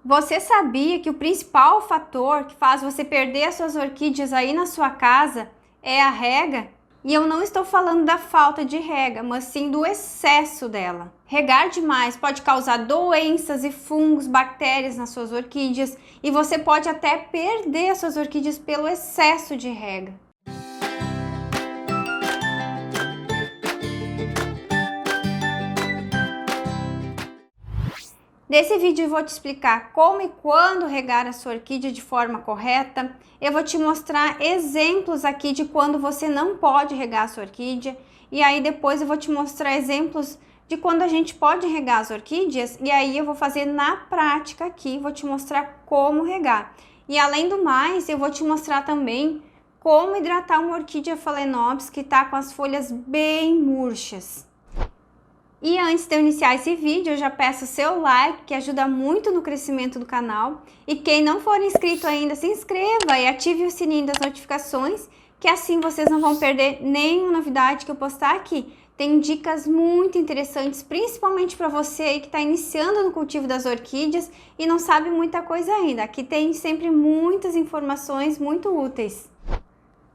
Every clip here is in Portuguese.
Você sabia que o principal fator que faz você perder as suas orquídeas aí na sua casa é a rega? E eu não estou falando da falta de rega, mas sim do excesso dela. Regar demais pode causar doenças e fungos, bactérias nas suas orquídeas e você pode até perder as suas orquídeas pelo excesso de rega. Nesse vídeo eu vou te explicar como e quando regar a sua orquídea de forma correta. Eu vou te mostrar exemplos aqui de quando você não pode regar a sua orquídea. E aí depois eu vou te mostrar exemplos de quando a gente pode regar as orquídeas. E aí eu vou fazer na prática aqui, vou te mostrar como regar. E além do mais, eu vou te mostrar também como hidratar uma orquídea Phalaenopsis que está com as folhas bem murchas. E antes de eu iniciar esse vídeo, eu já peço o seu like, que ajuda muito no crescimento do canal. E quem não for inscrito ainda, se inscreva e ative o sininho das notificações, que assim vocês não vão perder nenhuma novidade que eu postar aqui. Tem dicas muito interessantes, principalmente para você aí que está iniciando no cultivo das orquídeas e não sabe muita coisa ainda. Aqui tem sempre muitas informações muito úteis.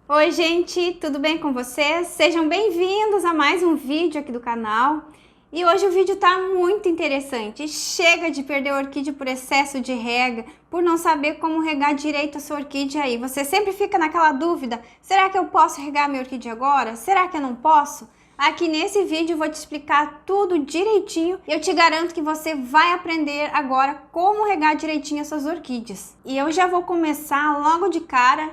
Oi gente, tudo bem com vocês? Sejam bem-vindos a mais um vídeo aqui do canal. E hoje o vídeo tá muito interessante. Chega de perder a orquídea por excesso de rega, por não saber como regar direito a sua orquídea aí. Você sempre fica naquela dúvida, será que eu posso regar minha orquídea agora? Será que eu não posso? Aqui nesse vídeo eu vou te explicar tudo direitinho e eu te garanto que você vai aprender agora como regar direitinho as suas orquídeas. E eu já vou começar logo de cara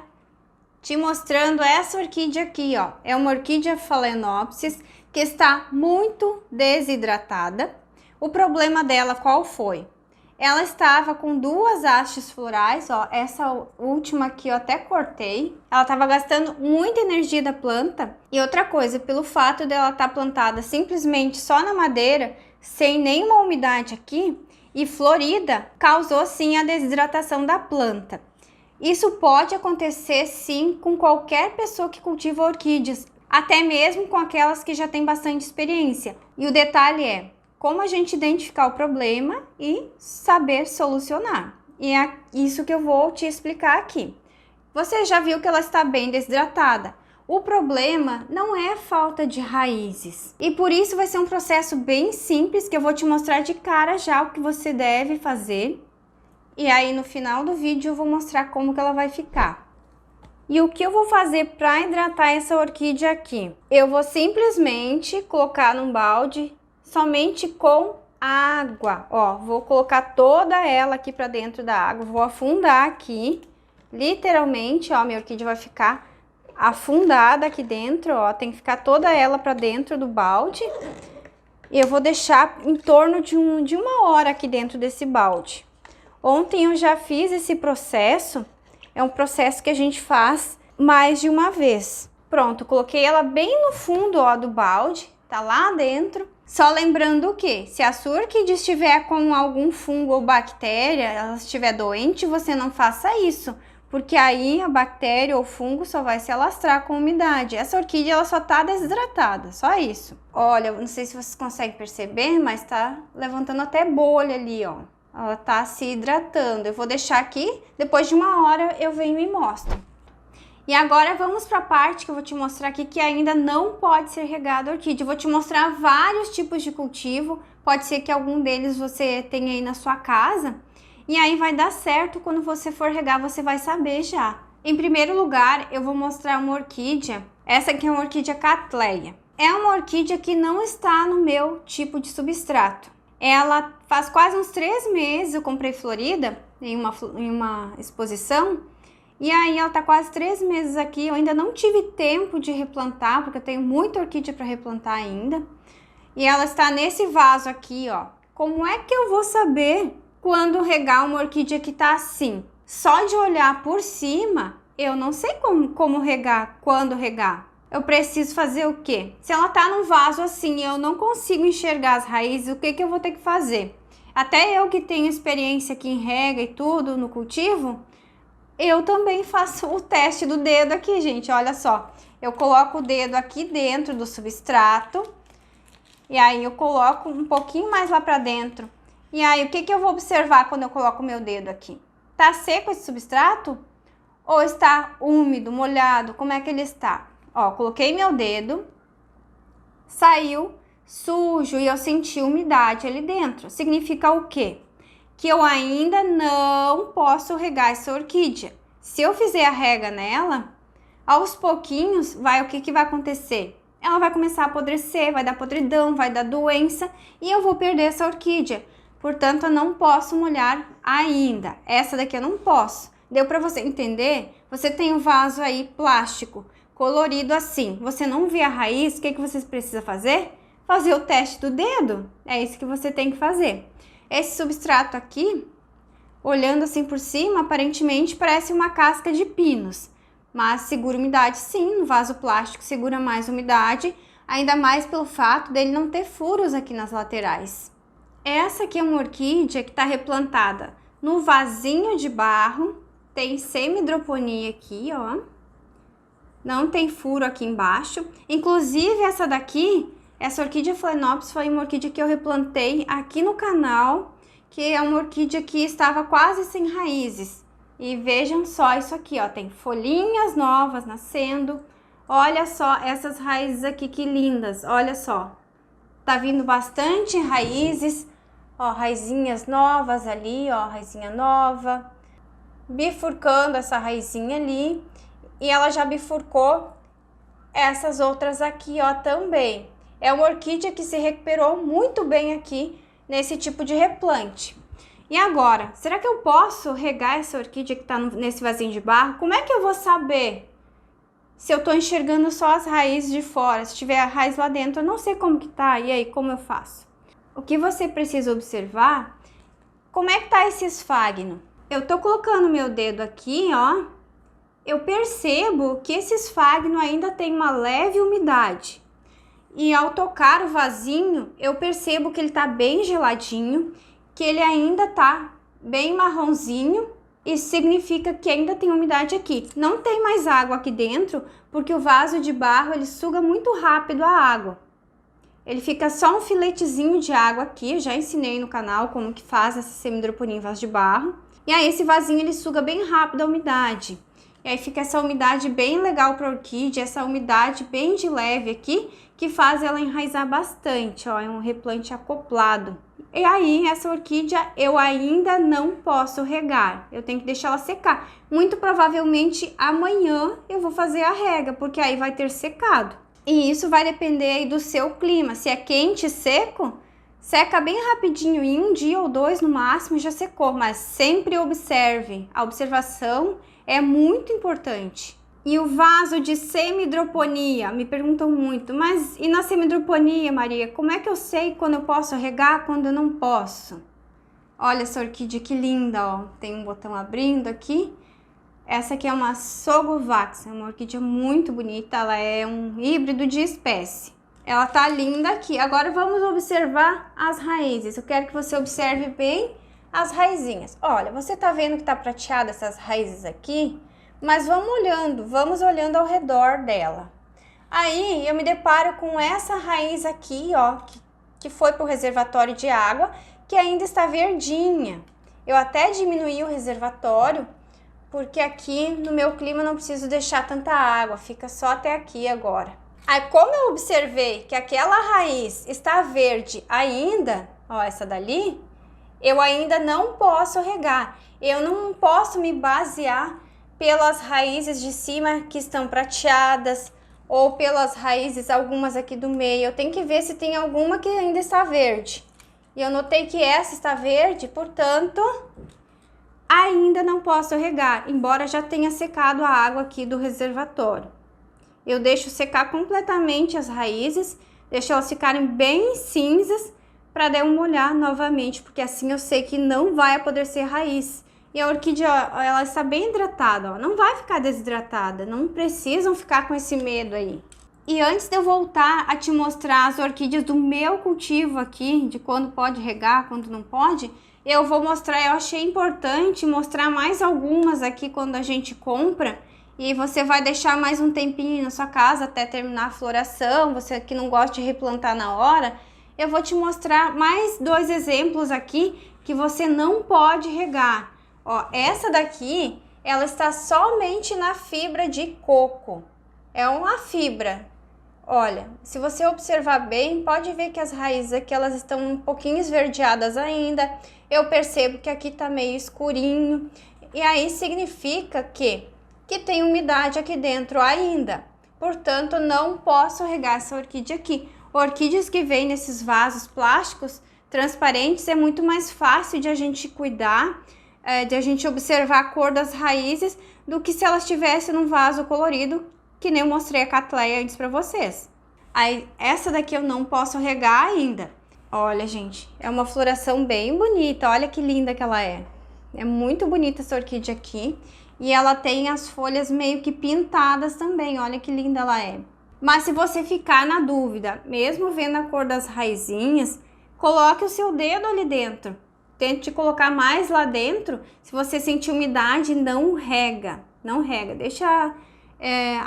te mostrando essa orquídea aqui, ó. É uma orquídea Phalaenopsis que está muito desidratada. O problema dela qual foi? Ela estava com duas hastes florais, ó, essa última aqui eu até cortei. Ela estava gastando muita energia da planta. E outra coisa, pelo fato dela estar plantada simplesmente só na madeira, sem nenhuma umidade aqui e florida, causou sim a desidratação da planta. Isso pode acontecer sim com qualquer pessoa que cultiva orquídeas, até mesmo com aquelas que já têm bastante experiência. E o detalhe é como a gente identificar o problema e saber solucionar. E é isso que eu vou te explicar aqui. Você já viu que ela está bem desidratada. O problema não é falta de raízes. E por isso vai ser um processo bem simples que eu vou te mostrar de cara já o que você deve fazer. E aí no final do vídeo eu vou mostrar como que ela vai ficar. E o que eu vou fazer para hidratar essa orquídea aqui? Eu vou simplesmente colocar num balde somente com água. Ó, vou colocar toda ela aqui para dentro da água, vou afundar aqui. Literalmente, ó, minha orquídea vai ficar afundada aqui dentro, ó. Tem que ficar toda ela para dentro do balde. E eu vou deixar em torno de uma hora aqui dentro desse balde. Ontem eu já fiz esse processo. É um processo que a gente faz mais de uma vez. Pronto, coloquei ela bem no fundo, ó, do balde, tá lá dentro. Só lembrando que, se a sua orquídea estiver com algum fungo ou bactéria, ela estiver doente, você não faça isso, porque aí a bactéria ou fungo só vai se alastrar com umidade. Essa orquídea ela só tá desidratada, só isso. Olha, não sei se vocês conseguem perceber, mas tá levantando até bolha ali, ó. Ela tá se hidratando. Eu vou deixar aqui, depois de uma hora eu venho e mostro. E agora vamos para a parte que eu vou te mostrar aqui que ainda não pode ser regada a orquídea. Eu vou te mostrar vários tipos de cultivo. Pode ser que algum deles você tenha aí na sua casa. E aí vai dar certo, quando você for regar você vai saber já. Em primeiro lugar eu vou mostrar uma orquídea. Essa aqui é uma orquídea Cattleya. É uma orquídea que não está no meu tipo de substrato. Ela faz quase uns 3 meses, eu comprei florida em uma exposição. E aí ela tá quase 3 meses aqui, eu ainda não tive tempo de replantar, porque eu tenho muita orquídea para replantar ainda. E ela está nesse vaso aqui, ó. Como é que eu vou saber quando regar uma orquídea que tá assim? Só de olhar por cima, eu não sei como regar, quando regar. Eu preciso fazer o quê? Se ela tá num vaso assim e eu não consigo enxergar as raízes, o que eu vou ter que fazer? Até eu que tenho experiência aqui em rega e tudo, no cultivo, eu também faço o teste do dedo aqui, gente. Olha só, eu coloco o dedo aqui dentro do substrato e aí eu coloco um pouquinho mais lá pra dentro E aí, o que que eu vou observar quando eu coloco o meu dedo aqui? Tá seco esse substrato? Ou está úmido, molhado? Como é que ele está? Ó, coloquei meu dedo, saiu sujo e eu senti umidade ali dentro. Significa o quê? Que eu ainda não posso regar essa orquídea. Se eu fizer a rega nela, aos pouquinhos, o que que vai acontecer? Ela vai começar a apodrecer, vai dar podridão, vai dar doença e eu vou perder essa orquídea. Portanto, eu não posso molhar ainda. Essa daqui eu não posso. Deu para você entender? Você tem um vaso aí plástico, colorido assim. Você não vê a raiz, o que que você precisa fazer? Fazer o teste do dedo. É isso que você tem que fazer. Esse substrato aqui, olhando assim por cima, aparentemente parece uma casca de pinos. Mas segura umidade sim, no vaso plástico segura mais umidade, ainda mais pelo fato dele não ter furos aqui nas laterais. Essa aqui é uma orquídea que está replantada no vasinho de barro, tem semi-hidroponia aqui, ó. Não tem furo aqui embaixo. Inclusive essa daqui, essa orquídea Phalaenopsis foi uma orquídea que eu replantei aqui no canal, que é uma orquídea que estava quase sem raízes. E vejam só isso aqui, ó, tem folhinhas novas nascendo. Olha só essas raízes aqui, que lindas, olha só. Tá vindo bastante raízes, ó, raizinhas novas ali, ó, raizinha nova. Bifurcando essa raizinha ali. E ela já bifurcou essas outras aqui, ó, também. É uma orquídea que se recuperou muito bem aqui nesse tipo de replante. E agora, será que eu posso regar essa orquídea que tá nesse vasinho de barro? Como é que eu vou saber se eu tô enxergando só as raízes de fora? Se tiver a raiz lá dentro, eu não sei como que tá. E aí, como eu faço? O que você precisa observar, como é que tá esse esfagno? Eu tô colocando meu dedo aqui, ó. Eu percebo que esse esfagno ainda tem uma leve umidade. E ao tocar o vasinho, eu percebo que ele tá bem geladinho, que ele ainda tá bem marronzinho. Isso significa que ainda tem umidade aqui. Não tem mais água aqui dentro, porque o vaso de barro, ele suga muito rápido a água. Ele fica só um filetezinho de água aqui. Eu já ensinei no canal como que faz essa semi-hidroponia em vaso de barro. E aí esse vasinho, ele suga bem rápido a umidade. E aí fica essa umidade bem legal para a orquídea, essa umidade bem de leve aqui, que faz ela enraizar bastante, ó, é um replante acoplado. E aí, essa orquídea eu ainda não posso regar, eu tenho que deixar ela secar. Muito provavelmente amanhã eu vou fazer a rega, porque aí vai ter secado. E isso vai depender aí do seu clima, se é quente e seco, seca bem rapidinho, em um dia ou dois no máximo já secou, mas sempre observe, a observação é muito importante. E o vaso de semi-hidroponia, me perguntam muito, mas e na semi-hidroponia, Maria, como é que eu sei quando eu posso regar, quando eu não posso? Olha essa orquídea que linda, ó, tem um botão abrindo aqui. Essa aqui é uma Sogovax, é uma orquídea muito bonita, ela é um híbrido de espécie. Ela tá linda aqui. Agora vamos observar as raízes. Eu quero que você observe bem as raizinhas. Olha, você tá vendo que tá prateada essas raízes aqui? Mas vamos olhando ao redor dela. Aí eu me deparo com essa raiz aqui, ó, que foi pro reservatório de água, que ainda está verdinha. Eu até diminuí o reservatório, porque aqui no meu clima não preciso deixar tanta água, fica só até aqui agora. Aí como eu observei que aquela raiz está verde ainda, ó, essa dali, eu ainda não posso regar. Eu não posso me basear pelas raízes de cima que estão prateadas ou pelas raízes, algumas aqui do meio. Eu tenho que ver se tem alguma que ainda está verde. E eu notei que essa está verde, portanto, ainda não posso regar, embora já tenha secado a água aqui do reservatório. Eu deixo secar completamente as raízes, deixo elas ficarem bem cinzas para daí eu molhar novamente, porque assim eu sei que não vai apodrecer raiz. E a orquídea, ó, ela está bem hidratada, ó, não vai ficar desidratada, não precisam ficar com esse medo aí. E antes de eu voltar a te mostrar as orquídeas do meu cultivo aqui, de quando pode regar, quando não pode, eu vou mostrar, eu achei importante mostrar mais algumas aqui quando a gente compra, e você vai deixar mais um tempinho na sua casa até terminar a floração, você que não gosta de replantar na hora, eu vou te mostrar mais 2 exemplos aqui que você não pode regar. Ó, essa daqui, ela está somente na fibra de coco. É uma fibra. Olha, se você observar bem, pode ver que as raízes aqui, elas estão um pouquinho esverdeadas ainda. Eu percebo que aqui tá meio escurinho. E aí significa que tem umidade aqui dentro ainda. Portanto, não posso regar essa orquídea aqui. Orquídeas que vêm nesses vasos plásticos transparentes é muito mais fácil de a gente cuidar, de a gente observar a cor das raízes, do que se elas estivessem num vaso colorido, que nem eu mostrei a Cattleya antes para vocês. Aí, essa daqui eu não posso regar ainda. Olha, gente, é uma floração bem bonita, olha que linda que ela é. É muito bonita essa orquídea aqui. E ela tem as folhas meio que pintadas também, olha que linda ela é. Mas se você ficar na dúvida, mesmo vendo a cor das raizinhas, coloque o seu dedo ali dentro. Tente colocar mais lá dentro. Se você sentir umidade, não rega. Não rega. Deixa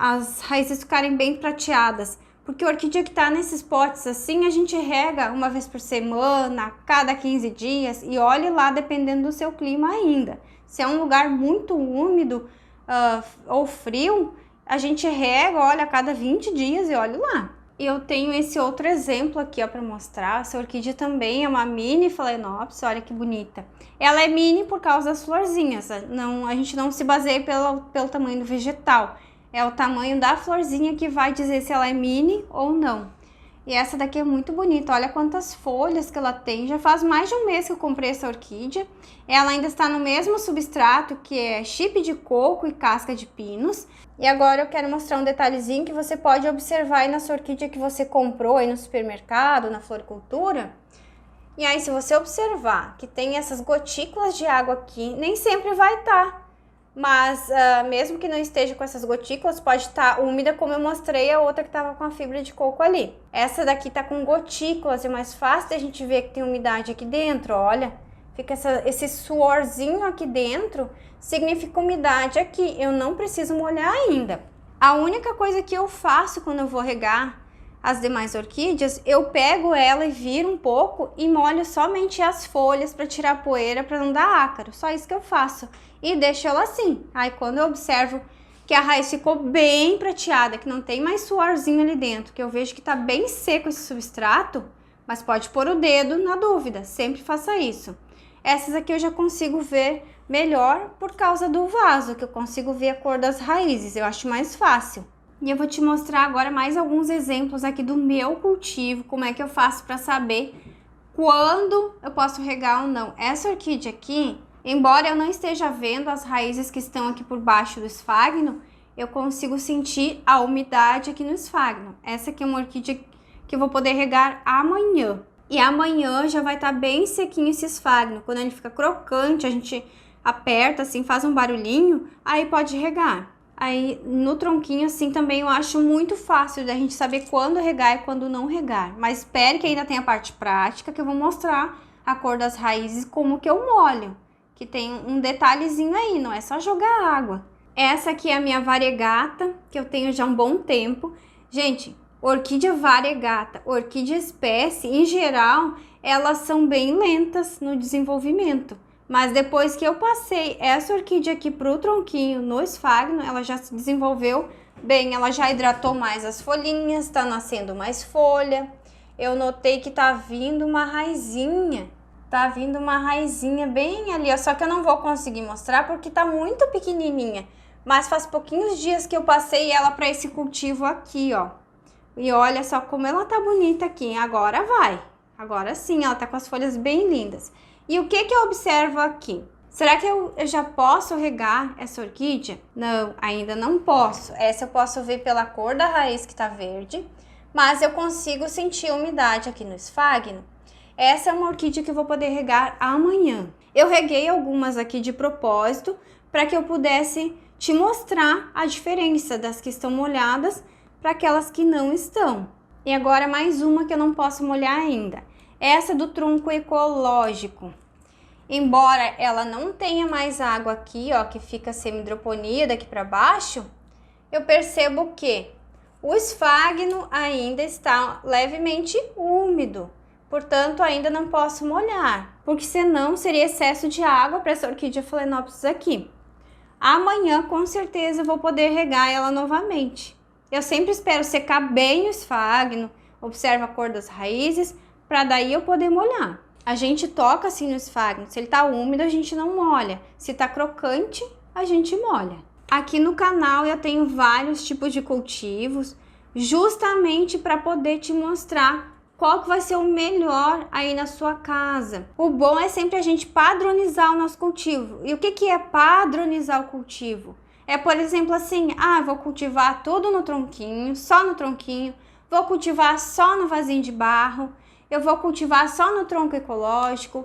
as raízes ficarem bem prateadas. Porque a orquídea que tá nesses potes assim, a gente rega uma vez por semana, cada 15 dias. E olhe lá, dependendo do seu clima ainda. Se é um lugar muito úmido ou frio, a gente rega, olha, a cada 20 dias e olha lá. Eu tenho esse outro exemplo aqui, ó, para mostrar. Essa orquídea também é uma mini Phalaenopsis, olha que bonita. Ela é mini por causa das florzinhas, não, a gente não se baseia pelo tamanho do vegetal. É o tamanho da florzinha que vai dizer se ela é mini ou não. E essa daqui é muito bonita, olha quantas folhas que ela tem. Já faz mais de um mês que eu comprei essa orquídea. Ela ainda está no mesmo substrato, que é chip de coco e casca de pinos. E agora eu quero mostrar um detalhezinho que você pode observar aí na sua orquídea que você comprou aí no supermercado, na floricultura. E aí, se você observar que tem essas gotículas de água aqui, nem sempre vai estar. Mas mesmo que não esteja com essas gotículas, pode estar úmida, como eu mostrei a outra que estava com a fibra de coco ali. Essa daqui tá com gotículas, é mais fácil de a gente ver que tem umidade aqui dentro, olha. Fica esse suorzinho aqui dentro, significa umidade aqui. Eu não preciso molhar ainda. A única coisa que eu faço quando eu vou regar as demais orquídeas, eu pego ela e viro um pouco e molho somente as folhas para tirar a poeira, para não dar ácaro. Só isso que eu faço. E deixo ela assim. Aí quando eu observo que a raiz ficou bem prateada, que não tem mais suorzinho ali dentro, que eu vejo que tá bem seco esse substrato, mas pode pôr o dedo na dúvida, sempre faça isso. Essas aqui eu já consigo ver melhor por causa do vaso, que eu consigo ver a cor das raízes, eu acho mais fácil. E eu vou te mostrar agora mais alguns exemplos aqui do meu cultivo, como é que eu faço para saber quando eu posso regar ou não. Essa orquídea aqui, embora eu não esteja vendo as raízes que estão aqui por baixo do esfagno, eu consigo sentir a umidade aqui no esfagno. Essa aqui é uma orquídea que eu vou poder regar amanhã. E amanhã já vai estar bem sequinho esse esfagno. Quando ele fica crocante, a gente aperta assim, faz um barulhinho, aí pode regar. Aí no tronquinho assim também eu acho muito fácil da gente saber quando regar e quando não regar. Mas espere que ainda tem a parte prática, que eu vou mostrar a cor das raízes, como que eu molho. Que tem um detalhezinho aí, não é só jogar água. Essa aqui é a minha variegata, que eu tenho já há um bom tempo. Gente, orquídea variegata, orquídea espécie, em geral, elas são bem lentas no desenvolvimento. Mas depois que eu passei essa orquídea aqui pro tronquinho no esfagno, ela já se desenvolveu bem, ela já hidratou mais as folhinhas, tá nascendo mais folha. Eu notei que tá vindo uma raizinha. Tá vindo uma raizinha bem ali, ó, só que eu não vou conseguir mostrar porque tá muito pequenininha. Mas faz pouquinhos dias que eu passei ela para esse cultivo aqui, ó. E olha só como ela tá bonita aqui. Agora vai. Agora sim, ela tá com as folhas bem lindas. E o que que eu observo aqui? Será que eu já posso regar essa orquídea? Não, ainda não posso. Essa eu posso ver pela cor da raiz que tá verde, mas eu consigo sentir a umidade aqui no esfagno. Essa é uma orquídea que eu vou poder regar amanhã. Eu reguei algumas aqui de propósito para que eu pudesse te mostrar a diferença das que estão molhadas para aquelas que não estão. E agora mais uma que eu não posso molhar ainda. Essa do tronco ecológico. Embora ela não tenha mais água aqui, ó, que fica semi-hidroponia daqui para baixo, eu percebo que o esfagno ainda está levemente úmido. portanto ainda não posso molhar, porque senão seria excesso de água para essa orquídea Phalaenopsis aqui. Amanhã com certeza eu vou poder regar ela novamente. Eu sempre espero secar bem o esfagno, observa a cor das raízes, para daí eu poder molhar. A gente toca assim no esfagno, se ele tá úmido a gente não molha, se tá crocante a gente molha. Aqui no canal eu tenho vários tipos de cultivos, justamente para poder te mostrar qual que vai ser o melhor aí na sua casa. O bom é sempre a gente padronizar o nosso cultivo. E o que que é padronizar o cultivo? É, por exemplo, assim, vou cultivar tudo no tronquinho, só no tronquinho, vou cultivar só no vasinho de barro, eu vou cultivar só no tronco ecológico,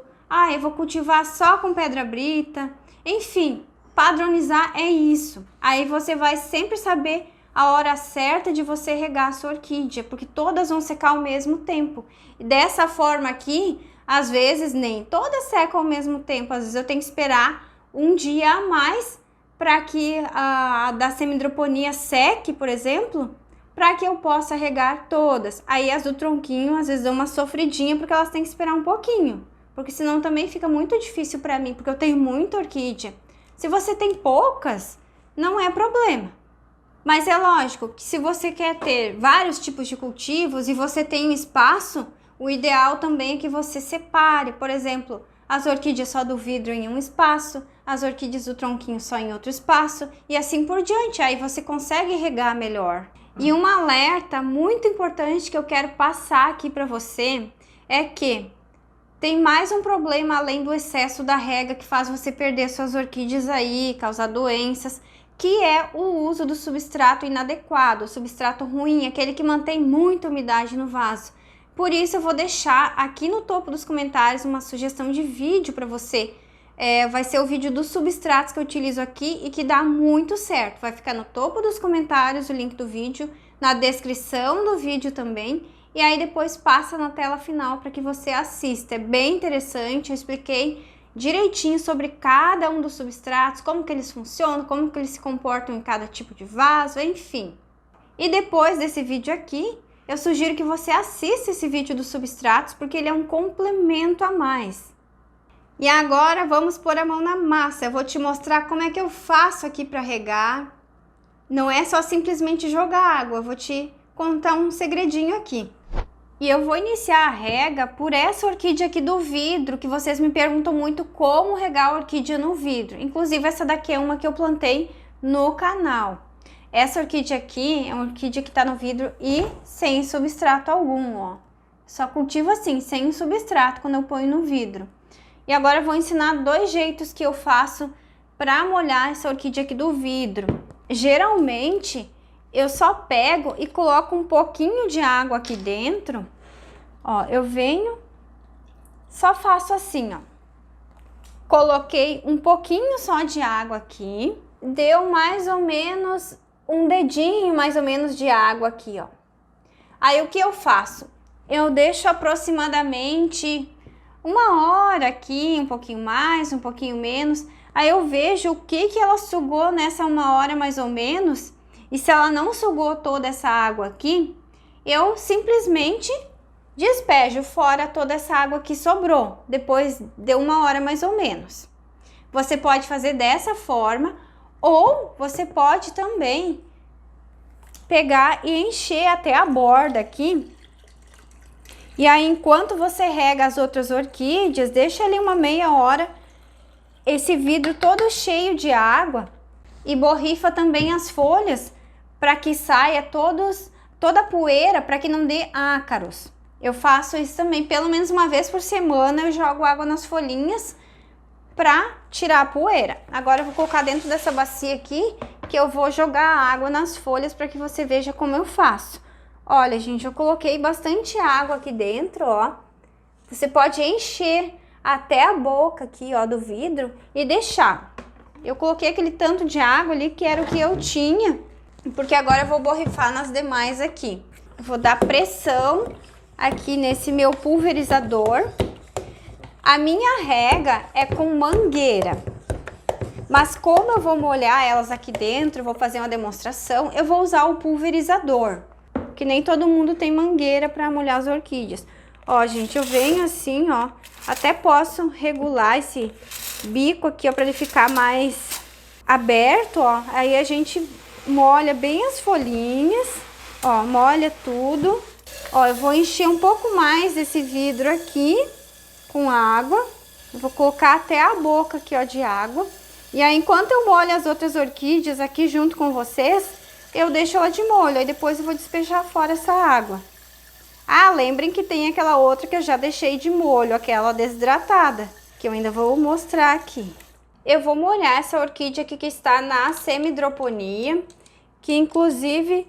eu vou cultivar só com pedra brita, enfim, padronizar é isso. Aí você vai sempre saber a hora certa de você regar a sua orquídea, porque todas vão secar ao mesmo tempo. E dessa forma aqui, às vezes nem todas secam ao mesmo tempo, às vezes eu tenho que esperar um dia a mais para que a da semidroponia seque, por exemplo, para que eu possa regar todas. Aí as do tronquinho às vezes dão uma sofridinha porque elas têm que esperar um pouquinho, porque senão também fica muito difícil para mim, porque eu tenho muita orquídea. Se você tem poucas, não é problema. Mas é lógico que se você quer ter vários tipos de cultivos e você tem um espaço, o ideal também é que você separe, por exemplo, as orquídeas só do vidro em um espaço, as orquídeas do tronquinho só em outro espaço e assim por diante, aí você consegue regar melhor. E um alerta muito importante que eu quero passar aqui para você é que tem mais um problema além do excesso da rega que faz você perder suas orquídeas aí, causar doenças, que é o uso do substrato inadequado, o substrato ruim, aquele que mantém muita umidade no vaso. Por isso eu vou deixar aqui no topo dos comentários uma sugestão de vídeo para você. Vai ser o vídeo dos substratos que eu utilizo aqui e que dá muito certo. Vai ficar no topo dos comentários o link do vídeo, na descrição do vídeo também. E aí depois passa na tela final para que você assista. É bem interessante, eu expliquei direitinho sobre cada um dos substratos, como que eles funcionam, como que eles se comportam em cada tipo de vaso, enfim. E depois desse vídeo aqui, eu sugiro que você assista esse vídeo dos substratos, porque ele é um complemento a mais. E agora vamos pôr a mão na massa, eu vou te mostrar como é que eu faço aqui para regar. Não é só simplesmente jogar água, eu vou te contar um segredinho aqui. E eu vou iniciar a rega por essa orquídea aqui do vidro, que vocês me perguntam muito como regar a orquídea no vidro. Inclusive essa daqui é uma que eu plantei no canal. Essa orquídea aqui é uma orquídea que tá no vidro e sem substrato algum, ó. Só cultivo assim, sem substrato quando eu ponho no vidro. E agora eu vou ensinar 2 jeitos que eu faço para molhar essa orquídea aqui do vidro. Geralmente eu só pego e coloco um pouquinho de água aqui dentro, ó, eu venho, só faço assim, ó, coloquei um pouquinho só de água aqui, deu mais ou menos um dedinho mais ou menos de água aqui, ó. Aí o que eu faço? Eu deixo aproximadamente 1 hora aqui, um pouquinho mais, um pouquinho menos, aí eu vejo o que ela sugou nessa 1 hora mais ou menos. E se ela não sugou toda essa água aqui, eu simplesmente despejo fora toda essa água que sobrou, depois de 1 hora mais ou menos. Você pode fazer dessa forma, ou você pode também pegar e encher até a borda aqui. E aí, enquanto você rega as outras orquídeas, deixa ali uma meia hora esse vidro todo cheio de água e borrifa também as folhas, para que saia toda a poeira, para que não dê ácaros. Eu faço isso também, pelo menos uma vez por semana eu jogo água nas folhinhas para tirar a poeira. Agora eu vou colocar dentro dessa bacia aqui, que eu vou jogar água nas folhas para que você veja como eu faço. Olha, gente, eu coloquei bastante água aqui dentro, ó. Você pode encher até a boca aqui, ó, do vidro e deixar. Eu coloquei aquele tanto de água ali que era o que eu tinha, porque agora eu vou borrifar nas demais aqui. Eu vou dar pressão aqui nesse meu pulverizador. A minha rega é com mangueira, mas como eu vou molhar elas aqui dentro, vou fazer uma demonstração, eu vou usar o pulverizador, que nem todo mundo tem mangueira para molhar as orquídeas. Ó, gente, eu venho assim, ó, até posso regular esse bico aqui, ó, pra ele ficar mais aberto, ó. Aí a gente molha bem as folhinhas, ó, molha tudo. Ó, eu vou encher um pouco mais esse vidro aqui com água. Eu vou colocar até a boca aqui, ó, de água. E aí, enquanto eu molho as outras orquídeas aqui junto com vocês, eu deixo ela de molho. Aí depois eu vou despejar fora essa água. Ah, lembrem que tem aquela outra que eu já deixei de molho, aquela desidratada, que eu ainda vou mostrar aqui. Eu vou molhar essa orquídea aqui que está na semi-hidroponia, que inclusive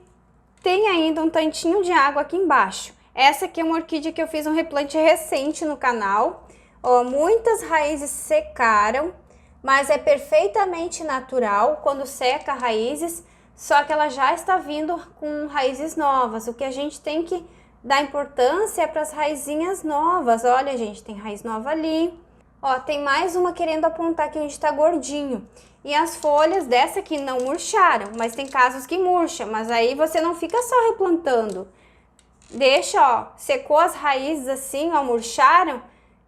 tem ainda um tantinho de água aqui embaixo. Essa aqui é uma orquídea que eu fiz um replante recente no canal. Ó, muitas raízes secaram, mas é perfeitamente natural quando seca raízes, só que ela já está vindo com raízes novas. O que a gente tem que dar importância é para as raizinhas novas. Olha, gente, tem raiz nova ali. Ó, tem mais uma querendo apontar que a gente tá gordinho. E as folhas dessa aqui não murcharam, mas tem casos que murcha, mas aí você não fica só replantando. Deixa, ó, secou as raízes assim, ó, murcharam,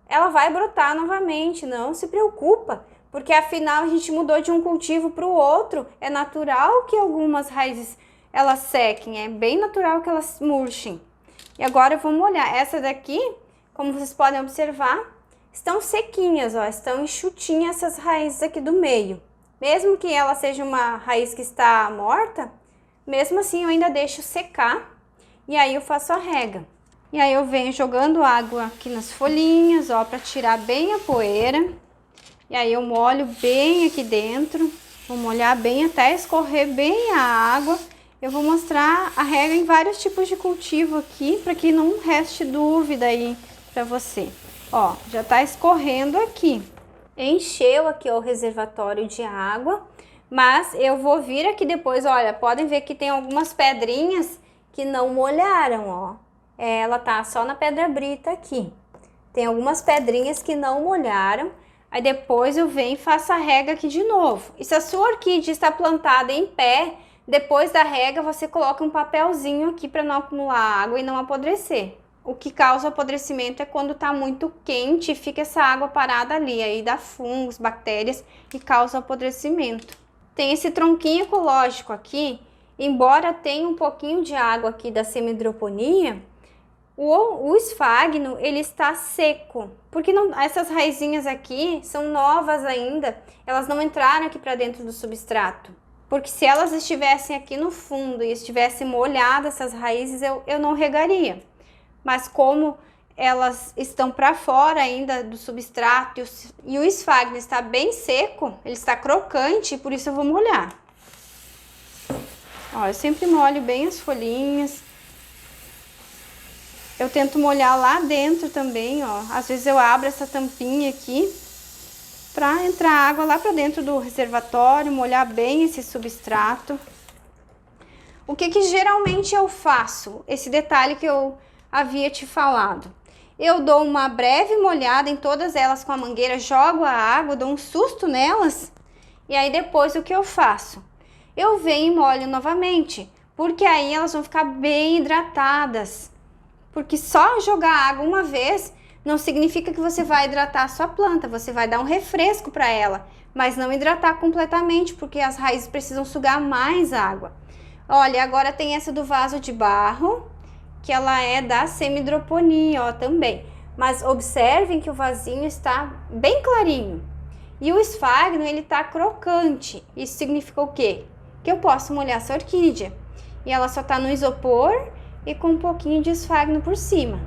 ela vai brotar novamente, não se preocupa. Porque afinal a gente mudou de um cultivo para o outro, é natural que algumas raízes elas sequem, é bem natural que elas murchem. E agora eu vou molhar. Essa daqui, como vocês podem observar, estão sequinhas, ó, estão enxutinhas essas raízes aqui do meio. Mesmo que ela seja uma raiz que está morta, mesmo assim eu ainda deixo secar e aí eu faço a rega. E aí eu venho jogando água aqui nas folhinhas, ó, para tirar bem a poeira. E aí eu molho bem aqui dentro, vou molhar bem até escorrer bem a água. Eu vou mostrar a rega em vários tipos de cultivo aqui, para que não reste dúvida aí para você. Ó, já tá escorrendo aqui. Encheu aqui ó, o reservatório de água, mas eu vou vir aqui depois, olha, podem ver que tem algumas pedrinhas que não molharam, ó. Ela tá só na pedra brita aqui. Tem algumas pedrinhas que não molharam. Aí depois eu venho e faço a rega aqui de novo. E se a sua orquídea está plantada em pé, depois da rega você coloca um papelzinho aqui para não acumular água e não apodrecer. O que causa apodrecimento é quando está muito quente e fica essa água parada ali. Aí dá fungos, bactérias e causa apodrecimento. Tem esse tronquinho ecológico aqui, embora tenha um pouquinho de água aqui da semi-hidroponia, o esfagno ele está seco, porque não, essas raizinhas aqui são novas ainda, elas não entraram aqui para dentro do substrato. Porque se elas estivessem aqui no fundo e estivessem molhadas essas raízes, eu não regaria. Mas como elas estão para fora ainda do substrato e o esfagno está bem seco, ele está crocante, por isso eu vou molhar. Ó, eu sempre molho bem as folhinhas. Eu tento molhar lá dentro também, ó. Às vezes eu abro essa tampinha aqui para entrar água lá para dentro do reservatório, molhar bem esse substrato. O que geralmente eu faço? Esse detalhe que eu havia te falado. Eu dou uma breve molhada em todas elas com a mangueira, jogo a água, dou um susto nelas. E aí depois o que eu faço? Eu venho e molho novamente, porque aí elas vão ficar bem hidratadas. Porque só jogar água uma vez não significa que você vai hidratar a sua planta, você vai dar um refresco para ela, mas não hidratar completamente, porque as raízes precisam sugar mais água. Olha, agora tem essa do vaso de barro, que ela é da semi-hidroponia, ó, também. Mas observem que o vasinho está bem clarinho. E o esfagno, ele tá crocante. Isso significa o quê? Que eu posso molhar essa orquídea. E ela só tá no isopor e com um pouquinho de esfagno por cima.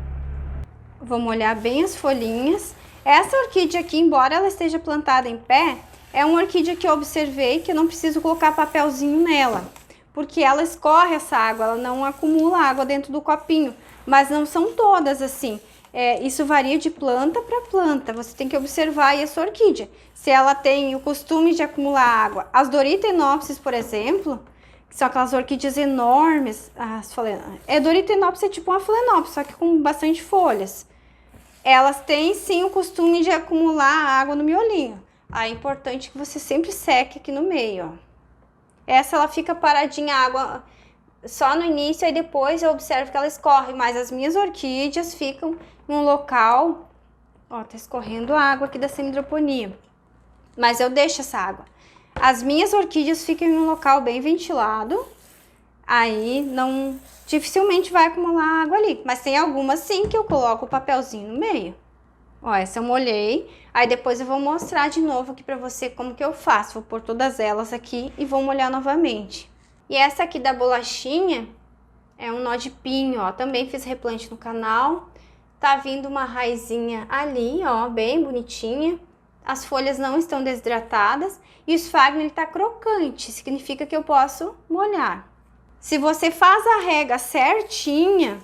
Vou molhar bem as folhinhas. Essa orquídea aqui, embora ela esteja plantada em pé, é uma orquídea que eu observei que eu não preciso colocar papelzinho nela, porque ela escorre essa água, ela não acumula água dentro do copinho, mas não são todas assim. Isso varia de planta para planta, você tem que observar aí a sua orquídea, se ela tem o costume de acumular água. As Doritenopsis, por exemplo, que são aquelas orquídeas enormes, Doritenopsis é tipo uma Phalaenopsis, só que com bastante folhas. Elas têm sim o costume de acumular água no miolinho. Aí é importante que você sempre seque aqui no meio, ó. Essa ela fica paradinha, a água só no início, aí depois eu observo que ela escorre, mas as minhas orquídeas ficam em um local, ó, tá escorrendo água aqui da semi-hidroponia, mas eu deixo essa água. As minhas orquídeas ficam em um local bem ventilado, aí não, dificilmente vai acumular água ali, mas tem algumas sim que eu coloco o papelzinho no meio. Ó, essa eu molhei, aí depois eu vou mostrar de novo aqui pra você como que eu faço. Vou pôr todas elas aqui e vou molhar novamente. E essa aqui da bolachinha é um nó de pinho, ó, também fiz replante no canal. Tá vindo uma raizinha ali, ó, bem bonitinha. As folhas não estão desidratadas e o esfagno ele tá crocante, significa que eu posso molhar. Se você faz a rega certinha,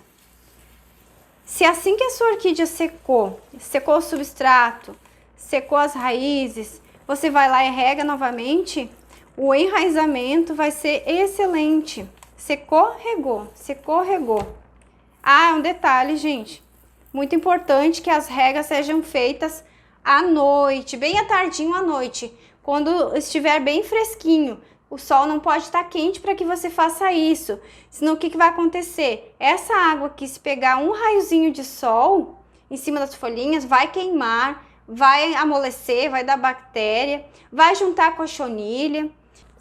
se assim que a sua orquídea secou o substrato, secou as raízes, você vai lá e rega novamente, o enraizamento vai ser excelente. Secou, regou, secou, regou. Ah, um detalhe, gente, muito importante que as regas sejam feitas à noite, bem à tardinho à noite, quando estiver bem fresquinho. O sol não pode estar quente para que você faça isso, senão o que vai acontecer? Essa água aqui, se pegar um raiozinho de sol em cima das folhinhas, vai queimar, vai amolecer, vai dar bactéria, vai juntar a cochonilha.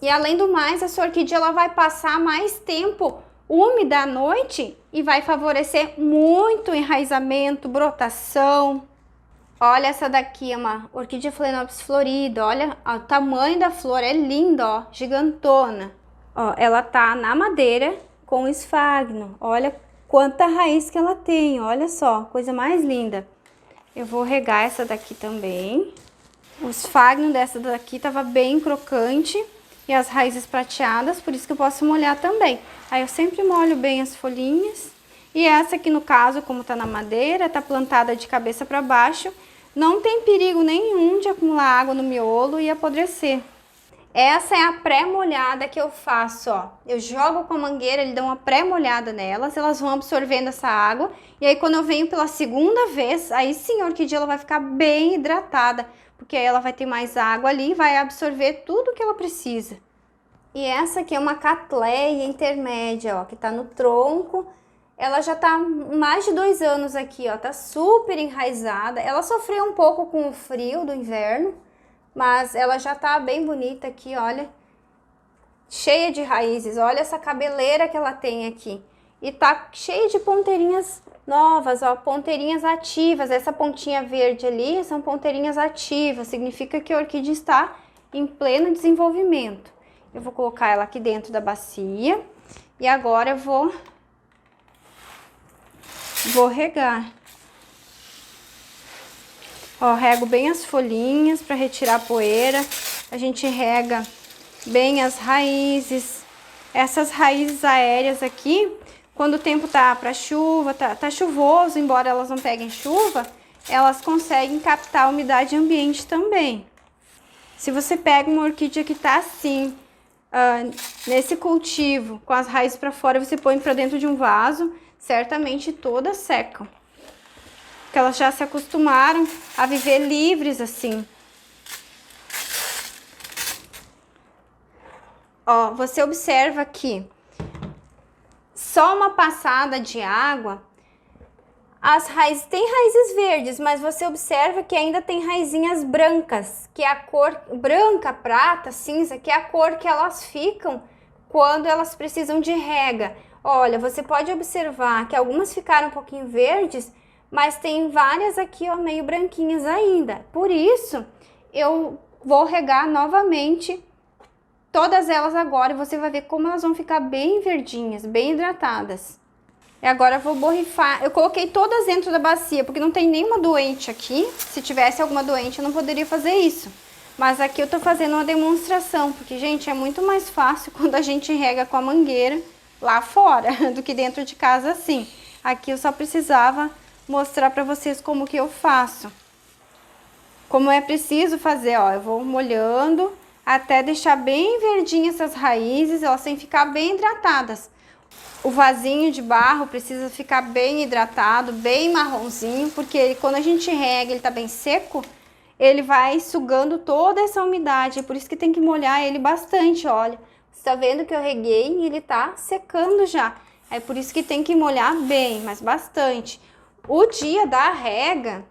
E além do mais, a sua orquídea ela vai passar mais tempo úmida à noite e vai favorecer muito o enraizamento, brotação. Olha essa daqui, é uma orquídea Phalaenopsis florida, olha ó, o tamanho da flor, é linda, ó, gigantona. Ó, ela tá na madeira com esfagno, olha quanta raiz que ela tem, olha só, coisa mais linda. Eu vou regar essa daqui também. O esfagno dessa daqui tava bem crocante e as raízes prateadas, por isso que eu posso molhar também. Aí eu sempre molho bem as folhinhas. E essa aqui no caso, como tá na madeira, tá plantada de cabeça para baixo, não tem perigo nenhum de acumular água no miolo e apodrecer. Essa é a pré-molhada que eu faço, ó. Eu jogo com a mangueira, ele dá uma pré-molhada nelas, elas vão absorvendo essa água. E aí quando eu venho pela segunda vez, aí sim a orquídea ela vai ficar bem hidratada, porque aí ela vai ter mais água ali e vai absorver tudo que ela precisa. E essa aqui é uma Cattleya intermédia, ó, que tá no tronco. Ela já tá mais de 2 anos aqui, ó, tá super enraizada. Ela sofreu um pouco com o frio do inverno, mas ela já tá bem bonita aqui, olha. Cheia de raízes, olha essa cabeleira que ela tem aqui. E tá cheia de ponteirinhas novas, ó, ponteirinhas ativas. Essa pontinha verde ali são ponteirinhas ativas, significa que a orquídea está em pleno desenvolvimento. Eu vou colocar ela aqui dentro da bacia e agora eu vou regar. Ó, rego bem as folhinhas para retirar a poeira. A gente rega bem as raízes. Essas raízes aéreas aqui, quando o tempo tá para chuva, tá chuvoso, embora elas não peguem chuva, elas conseguem captar a umidade ambiente também. Se você pega uma orquídea que tá assim, nesse cultivo, com as raízes para fora, você põe para dentro de um vaso, certamente todas secam. Porque elas já se acostumaram a viver livres assim. Ó, você observa aqui, só uma passada de água, as raízes, tem raízes verdes, mas você observa que ainda tem raizinhas brancas, que é a cor branca, prata, cinza, que é a cor que elas ficam quando elas precisam de rega. Olha, você pode observar que algumas ficaram um pouquinho verdes, mas tem várias aqui, ó, meio branquinhas ainda. Por isso, eu vou regar novamente todas elas agora e você vai ver como elas vão ficar bem verdinhas, bem hidratadas. E agora eu vou borrifar. Eu coloquei todas dentro da bacia, porque não tem nenhuma doente aqui. Se tivesse alguma doente, eu não poderia fazer isso. Mas aqui eu tô fazendo uma demonstração, porque, gente, é muito mais fácil quando a gente rega com a mangueira lá fora do que dentro de casa assim. Aqui eu só precisava mostrar pra vocês como que eu faço. Como é preciso fazer, ó. Eu vou molhando até deixar bem verdinhas essas raízes, elas têm que ficar bem hidratadas. O vasinho de barro precisa ficar bem hidratado, bem marronzinho, porque quando a gente rega, ele tá bem seco, ele vai sugando toda essa umidade, é por isso que tem que molhar ele bastante, olha. Você tá vendo que eu reguei e ele tá secando já. É por isso que tem que molhar bem, mas bastante. O dia da rega,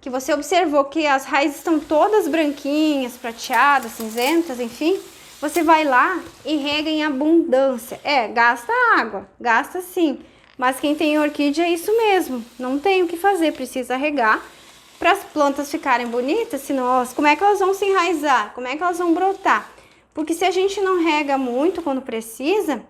que você observou que as raízes estão todas branquinhas, prateadas, cinzentas, enfim, você vai lá e rega em abundância. Gasta água, gasta sim. Mas quem tem orquídea é isso mesmo, não tem o que fazer, precisa regar para as plantas ficarem bonitas, senão como é que elas vão se enraizar? Como é que elas vão brotar? Porque se a gente não rega muito quando precisa,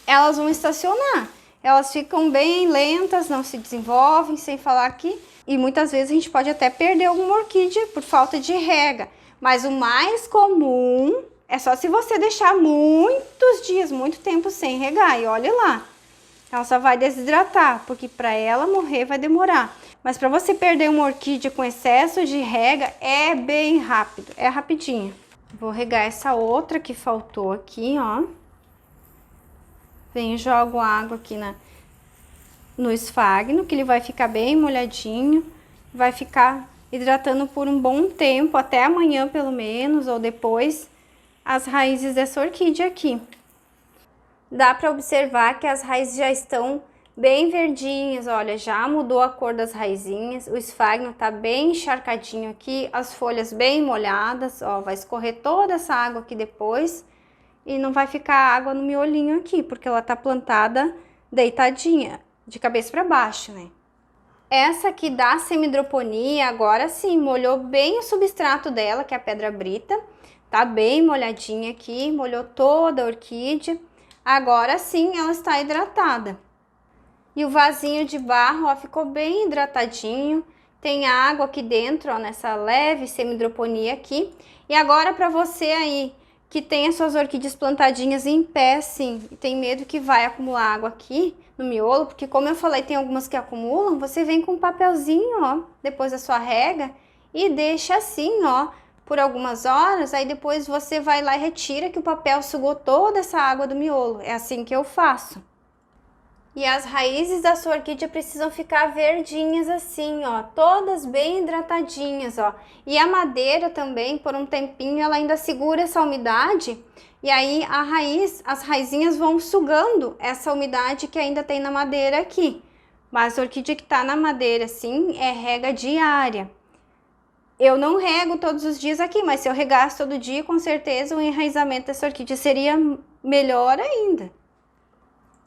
elas vão estacionar. Elas ficam bem lentas, não se desenvolvem, sem falar que... E muitas vezes a gente pode até perder alguma orquídea por falta de rega. Mas o mais comum é só se você deixar muitos dias, muito tempo sem regar. E olha lá, ela só vai desidratar, porque para ela morrer vai demorar. Mas para você perder uma orquídea com excesso de rega, é bem rápido, é rapidinho. Vou regar essa outra que faltou aqui, ó. Venho e jogo água aqui no esfagno, que ele vai ficar bem molhadinho. Vai ficar hidratando por um bom tempo, até amanhã pelo menos, ou depois, as raízes dessa orquídea aqui. Dá para observar que as raízes já estão bem verdinhas, olha, já mudou a cor das raizinhas, o esfagno tá bem encharcadinho aqui, as folhas bem molhadas, ó, vai escorrer toda essa água aqui depois e não vai ficar água no miolinho aqui, porque ela tá plantada deitadinha, de cabeça para baixo, né? Essa aqui da semidroponia, agora sim, molhou bem o substrato dela, que é a pedra brita, tá bem molhadinha aqui, molhou toda a orquídea, agora sim ela está hidratada. E o vasinho de barro, ó, ficou bem hidratadinho. Tem água aqui dentro, ó, nessa leve semidroponia aqui. E agora para você aí que tem as suas orquídeas plantadinhas em pé, assim, e tem medo que vai acumular água aqui no miolo, porque como eu falei, tem algumas que acumulam, você vem com um papelzinho, ó, depois da sua rega e deixa assim, ó, por algumas horas, aí depois você vai lá e retira que o papel sugou toda essa água do miolo. É assim que eu faço. E as raízes da sua orquídea precisam ficar verdinhas assim, ó, todas bem hidratadinhas, ó. E a madeira também, por um tempinho, ela ainda segura essa umidade, e aí as raizinhas vão sugando essa umidade que ainda tem na madeira aqui. Mas a orquídea que tá na madeira, assim, é rega diária. Eu não rego todos os dias aqui, mas se eu regasse todo dia, com certeza o enraizamento dessa orquídea seria melhor ainda.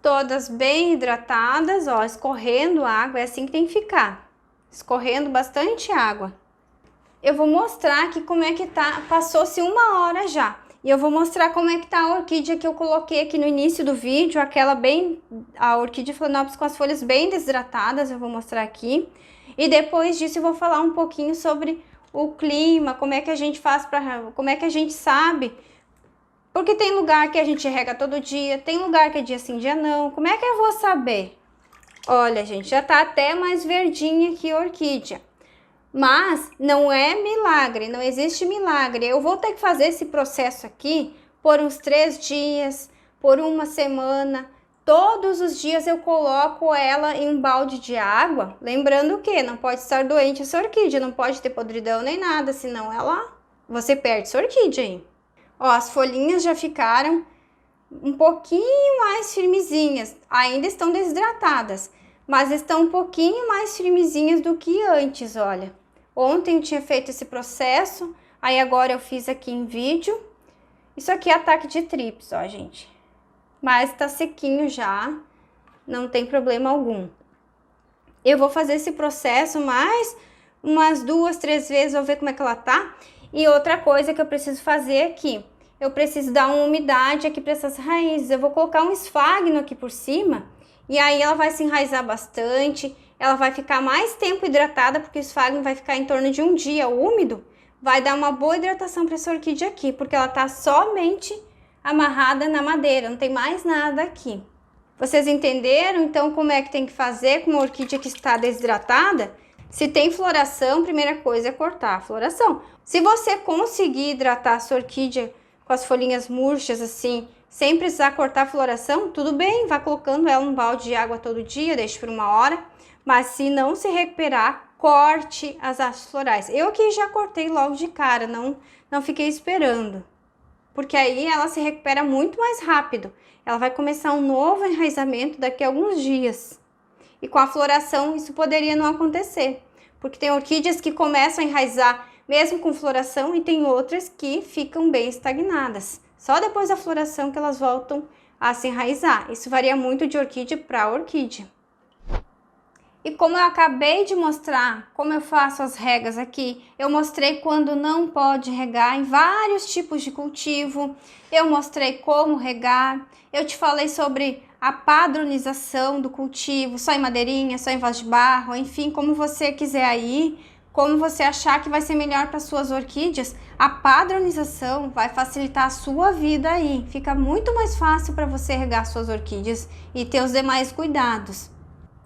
Todas bem hidratadas, ó, escorrendo água, é assim que tem que ficar, escorrendo bastante água. Eu vou mostrar aqui como é que tá, passou-se 1 hora já, e eu vou mostrar como é que tá a orquídea que eu coloquei aqui no início do vídeo, a orquídea Phalaenopsis com as folhas bem desidratadas, eu vou mostrar aqui. E depois disso eu vou falar um pouquinho sobre o clima, como é que a gente faz como é que a gente sabe. Porque tem lugar que a gente rega todo dia, tem lugar que é dia sim, dia não. Como é que eu vou saber? Olha, gente, já tá até mais verdinha aqui a orquídea. Mas não é milagre, não existe milagre. Eu vou ter que fazer esse processo aqui por uns 3 dias, por 1 semana. Todos os dias eu coloco ela em um balde de água. Lembrando que não pode estar doente essa orquídea, não pode ter podridão nem nada, senão você perde sua orquídea aí. Ó, as folhinhas já ficaram um pouquinho mais firmezinhas, ainda estão desidratadas, mas estão um pouquinho mais firmezinhas do que antes, olha. Ontem eu tinha feito esse processo, aí agora eu fiz aqui em vídeo. Isso aqui é ataque de trips, ó, gente. Mas tá sequinho já, não tem problema algum. Eu vou fazer esse processo mais umas 2, 3 vezes, vou ver como é que ela tá. E outra coisa que eu preciso fazer aqui, eu preciso dar uma umidade aqui para essas raízes. Eu vou colocar um esfagno aqui por cima e aí ela vai se enraizar bastante, ela vai ficar mais tempo hidratada, porque o esfagno vai ficar em torno de 1 dia úmido, vai dar uma boa hidratação para essa orquídea aqui, porque ela tá somente amarrada na madeira, não tem mais nada aqui. Vocês entenderam então como é que tem que fazer com uma orquídea que está desidratada? Se tem floração, primeira coisa é cortar a floração. Se você conseguir hidratar a sua orquídea com as folhinhas murchas assim, sem precisar cortar a floração, tudo bem, vá colocando ela num balde de água todo dia, deixe por 1 hora. Mas se não se recuperar, corte as hastes florais. Eu aqui já cortei logo de cara, não fiquei esperando. porque aí ela se recupera muito mais rápido. Ela vai começar um novo enraizamento daqui a alguns dias. E com a floração isso poderia não acontecer, porque tem orquídeas que começam a enraizar mesmo com floração e tem outras que ficam bem estagnadas. Só depois da floração que elas voltam a se enraizar. Isso varia muito de orquídea para orquídea. E como eu acabei de mostrar como eu faço as regas aqui, eu mostrei quando não pode regar em vários tipos de cultivo, eu mostrei como regar, eu te falei sobre a padronização do cultivo, só em madeirinha, só em vaso de barro, enfim, como você quiser aí, como você achar que vai ser melhor para suas orquídeas, a padronização vai facilitar a sua vida aí, fica muito mais fácil para você regar suas orquídeas e ter os demais cuidados.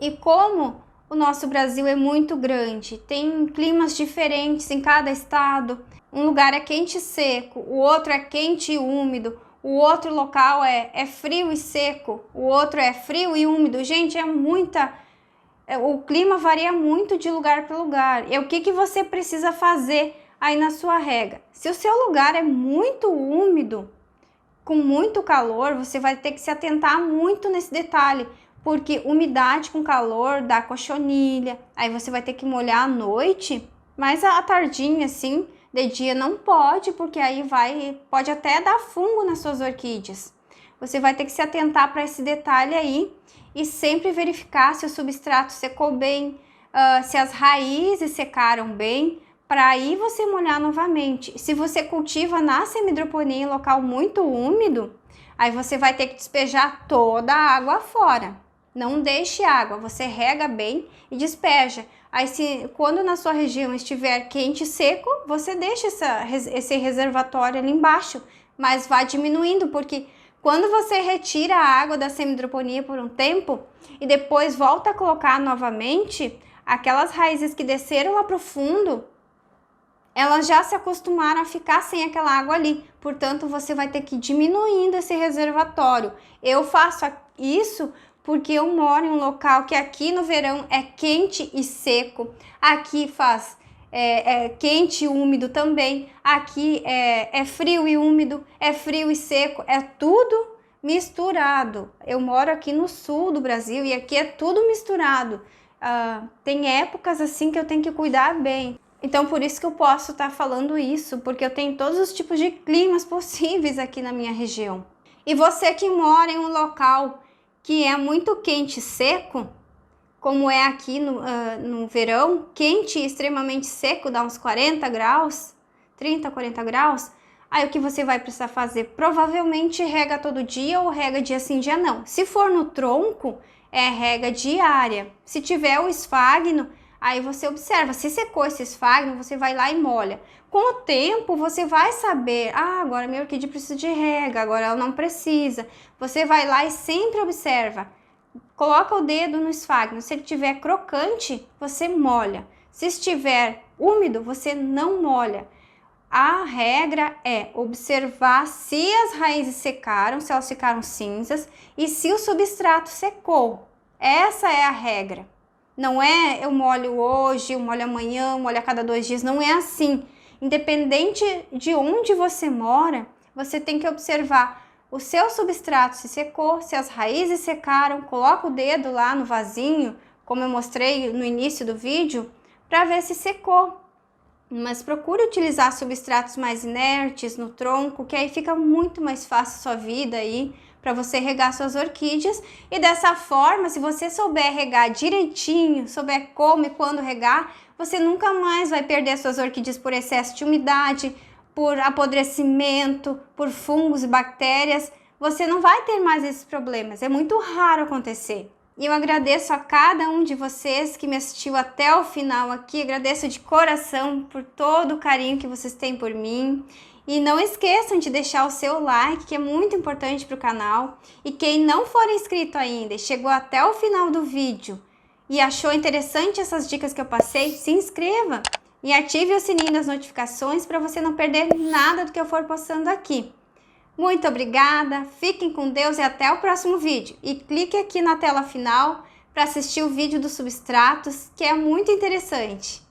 E como o nosso Brasil é muito grande, tem climas diferentes em cada estado, um lugar é quente e seco, o outro é quente e úmido, o outro local é frio e seco, o outro é frio e úmido. Gente, o clima varia muito de lugar para lugar. E o que você precisa fazer aí na sua rega? Se o seu lugar é muito úmido, com muito calor, você vai ter que se atentar muito nesse detalhe, porque umidade com calor dá cochonilha, aí você vai ter que molhar à noite, mas à tardinha assim, de dia não pode, porque aí pode até dar fungo nas suas orquídeas. Você vai ter que se atentar para esse detalhe aí e sempre verificar se o substrato secou bem, se as raízes secaram bem, para aí você molhar novamente. Se você cultiva na semi-hidroponia em local muito úmido, aí você vai ter que despejar toda a água fora. Não deixe água, você rega bem e despeja. Aí quando na sua região estiver quente e seco, você deixa esse reservatório ali embaixo, mas vai diminuindo, porque quando você retira a água da semi-hidroponia por um tempo e depois volta a colocar novamente, aquelas raízes que desceram lá para o fundo, elas já se acostumaram a ficar sem aquela água ali. Portanto, você vai ter que ir diminuindo esse reservatório. Eu faço isso porque eu moro em um local que aqui no verão é quente e seco, aqui faz quente e úmido também, aqui é frio e úmido, é frio e seco, é tudo misturado. Eu moro aqui no sul do Brasil e aqui é tudo misturado. Tem épocas assim que eu tenho que cuidar bem. Então, por isso que eu posso estar falando isso, porque eu tenho todos os tipos de climas possíveis aqui na minha região. E você que mora em um local que é muito quente e seco, como é aqui no verão, quente e extremamente seco, dá uns 40 graus, 30, 40 graus, aí o que você vai precisar fazer? Provavelmente rega todo dia ou rega dia sim, dia não. Se for no tronco, é rega diária. Se tiver o esfagno, aí você observa, se secou esse esfagno, você vai lá e molha. Com o tempo, você vai saber, agora minha orquídea precisa de rega, agora ela não precisa. Você vai lá e sempre observa. Coloca o dedo no esfagno, se ele estiver crocante, você molha. Se estiver úmido, você não molha. A regra é observar se as raízes secaram, se elas ficaram cinzas e se o substrato secou. Essa é a regra. Não é eu molho hoje, eu molho amanhã, eu molho a cada 2 dias, não é assim. Independente de onde você mora, você tem que observar o seu substrato se secou, se as raízes secaram, coloca o dedo lá no vasinho, como eu mostrei no início do vídeo, para ver se secou. Mas procure utilizar substratos mais inertes no tronco, que aí fica muito mais fácil a sua vida aí, para você regar suas orquídeas. E dessa forma, se você souber regar direitinho, souber como e quando regar, você nunca mais vai perder suas orquídeas por excesso de umidade, por apodrecimento, por fungos e bactérias. Você não vai ter mais esses problemas, é muito raro acontecer. E eu agradeço a cada um de vocês que me assistiu até o final aqui, agradeço de coração por todo o carinho que vocês têm por mim. E não esqueçam de deixar o seu like, que é muito importante para o canal. E quem não for inscrito ainda e chegou até o final do vídeo e achou interessante essas dicas que eu passei, se inscreva e ative o sininho das notificações para você não perder nada do que eu for postando aqui. Muito obrigada, fiquem com Deus e até o próximo vídeo. E clique aqui na tela final para assistir o vídeo dos substratos, que é muito interessante.